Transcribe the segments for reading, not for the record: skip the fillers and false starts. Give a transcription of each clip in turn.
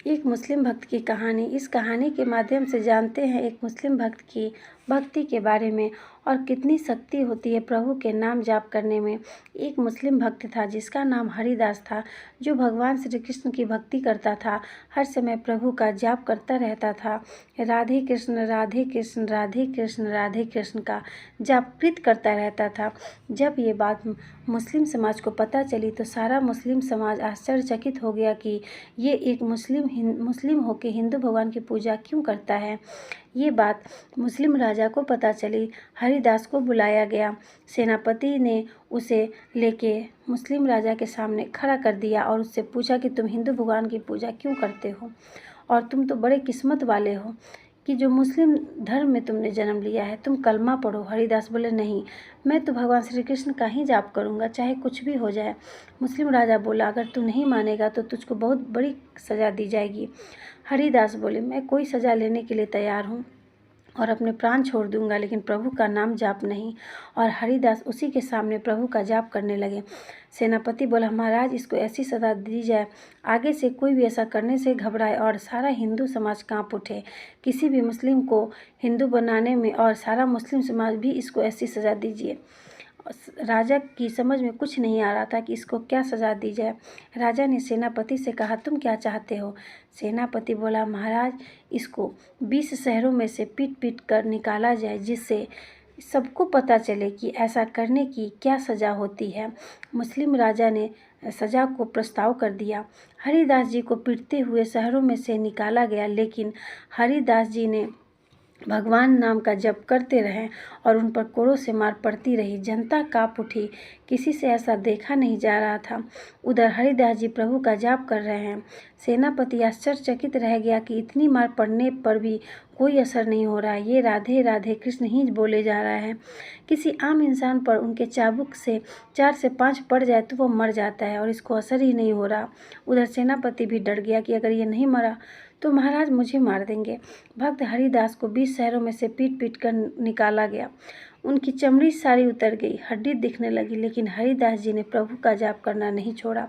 एक मुस्लिम भक्त की कहानी। इस कहानी के माध्यम से जानते हैं एक मुस्लिम भक्त की भक्ति के बारे में और कितनी शक्ति होती है प्रभु के नाम जाप करने में। एक मुस्लिम भक्त था जिसका नाम हरिदास था, जो भगवान श्री कृष्ण की भक्ति करता था। हर समय प्रभु का जाप करता रहता था। राधे कृष्ण राधे कृष्ण राधे कृष्ण राधे कृष्ण का जापृत करता रहता था। जब ये बात मुस्लिम समाज को पता चली तो सारा मुस्लिम समाज आश्चर्यचकित हो गया कि ये एक मुस्लिम होकर हिंदू भगवान की पूजा क्यों करता है। ये बात मुस्लिम राजा को पता चली। हरिदास को बुलाया गया। सेनापति ने उसे लेके मुस्लिम राजा के सामने खड़ा कर दिया और उससे पूछा कि तुम हिंदू भगवान की पूजा क्यों करते हो, और तुम तो बड़े किस्मत वाले हो कि जो मुस्लिम धर्म में तुमने जन्म लिया है, तुम कलमा पढ़ो। हरिदास बोले, नहीं, मैं तो भगवान श्री कृष्ण का ही जाप करूँगा, चाहे कुछ भी हो जाए। मुस्लिम राजा बोला, अगर तू नहीं मानेगा तो तुझको बहुत बड़ी सज़ा दी जाएगी। हरिदास बोले, मैं कोई सज़ा लेने के लिए तैयार हूँ और अपने प्राण छोड़ दूंगा, लेकिन प्रभु का नाम जाप नहीं। और हरिदास उसी के सामने प्रभु का जाप करने लगे। सेनापति बोला, महाराज, इसको ऐसी सज़ा दी जाए आगे से कोई भी ऐसा करने से घबराए और सारा हिंदू समाज कांप उठे। किसी भी मुस्लिम को हिंदू बनाने में और सारा मुस्लिम समाज भी इसको ऐसी सज़ा दीजिए। राजा की समझ में कुछ नहीं आ रहा था कि इसको क्या सज़ा दी जाए। राजा ने सेनापति से कहा, तुम क्या चाहते हो। सेनापति बोला, महाराज, इसको 20 शहरों में से पीट पीट कर निकाला जाए, जिससे सबको पता चले कि ऐसा करने की क्या सज़ा होती है। मुस्लिम राजा ने सज़ा को प्रस्ताव कर दिया। हरिदास जी को पीटते हुए शहरों में से निकाला गया, लेकिन हरिदास जी ने भगवान नाम का जप करते रहे और उन पर कोड़ों से मार पड़ती रही। जनता काँप उठी, किसी से ऐसा देखा नहीं जा रहा था। उधर हरिदास जी प्रभु का जाप कर रहे हैं। सेनापति आश्चर्यचकित रह गया कि इतनी मार पड़ने पर भी कोई असर नहीं हो रहा है। ये राधे राधे कृष्ण ही बोले जा रहा है। किसी आम इंसान पर उनके चाबुक से 4 से 5 पड़ जाए तो वो मर जाता है और इसको असर ही नहीं हो रहा। उधर सेनापति भी डर गया कि अगर ये नहीं मरा तो महाराज मुझे मार देंगे। भक्त हरिदास को 20 शहरों में से पीट पीट कर निकाला गया। उनकी चमड़ी सारी उतर गई, हड्डी दिखने लगी, लेकिन हरिदास जी ने प्रभु का जाप करना नहीं छोड़ा।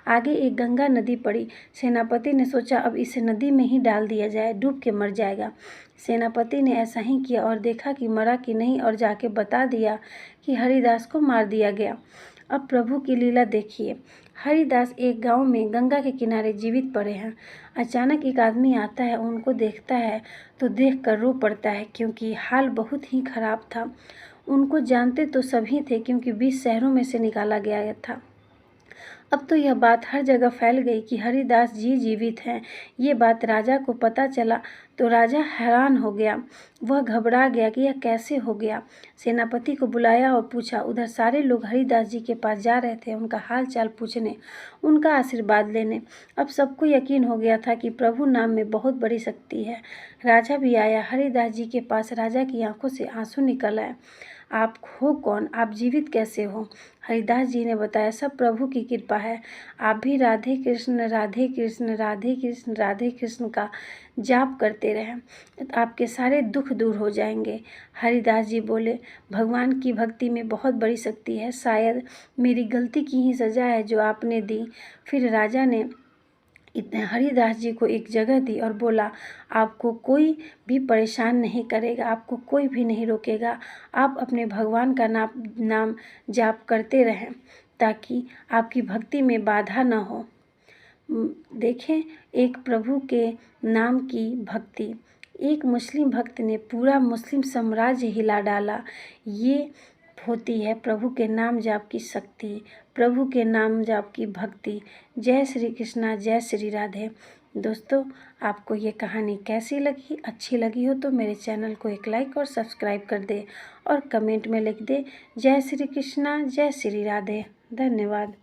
आगे एक गंगा नदी पड़ी। सेनापति ने सोचा, अब इसे नदी में ही डाल दिया जाए, डूब के मर जाएगा। सेनापति ने ऐसा ही किया और देखा कि मरा कि नहीं, और जाके बता दिया कि हरिदास को मार दिया गया। अब प्रभु की लीला देखिए। हरिदास एक गांव में गंगा के किनारे जीवित पड़े हैं। अचानक एक आदमी आता है, उनको देखता है तो देखकर रो पड़ता है, क्योंकि हाल बहुत ही खराब था। उनको जानते तो सभी थे, क्योंकि 20 शहरों में से निकाला गया था। अब तो यह बात हर जगह फैल गई कि हरिदास जी जीवित हैं। ये बात राजा को पता चला तो राजा हैरान हो गया। वह घबरा गया कि यह कैसे हो गया। सेनापति को बुलाया और पूछा। उधर सारे लोग हरिदास जी के पास जा रहे थे, उनका हाल चाल पूछने, उनका आशीर्वाद लेने। अब सबको यकीन हो गया था कि प्रभु नाम में बहुत बड़ी शक्ति है। राजा भी आया हरिदास जी के पास। राजा की आंखों से आंसू निकल आए। आप हो कौन? आप जीवित कैसे हो? हरिदास जी ने बताया, सब प्रभु की कृपा है। आप भी राधे कृष्ण राधे कृष्ण राधे कृष्ण राधे कृष्ण का जाप करते रहें, आपके सारे दुख दूर हो जाएंगे। हरिदास जी बोले, भगवान की भक्ति में बहुत बड़ी शक्ति है, शायद मेरी गलती की ही सज़ा है जो आपने दी। फिर राजा ने इतने हरिदास जी को एक जगह दी और बोला, आपको कोई भी परेशान नहीं करेगा, आपको कोई भी नहीं रोकेगा। आप अपने भगवान का नाम जाप करते रहें ताकि आपकी भक्ति में बाधा न हो। देखें, एक प्रभु के नाम की भक्ति। एक मुस्लिम भक्त ने पूरा मुस्लिम साम्राज्य हिला डाला। ये होती है प्रभु के नाम जाप की शक्ति, प्रभु के नाम जाप की भक्ति। जय श्री कृष्णा, जय श्री राधे। दोस्तों, आपको ये कहानी कैसी लगी? अच्छी लगी हो तो मेरे चैनल को एक लाइक और सब्सक्राइब कर दे और कमेंट में लिख दे, जय श्री कृष्णा, जय श्री राधे। धन्यवाद।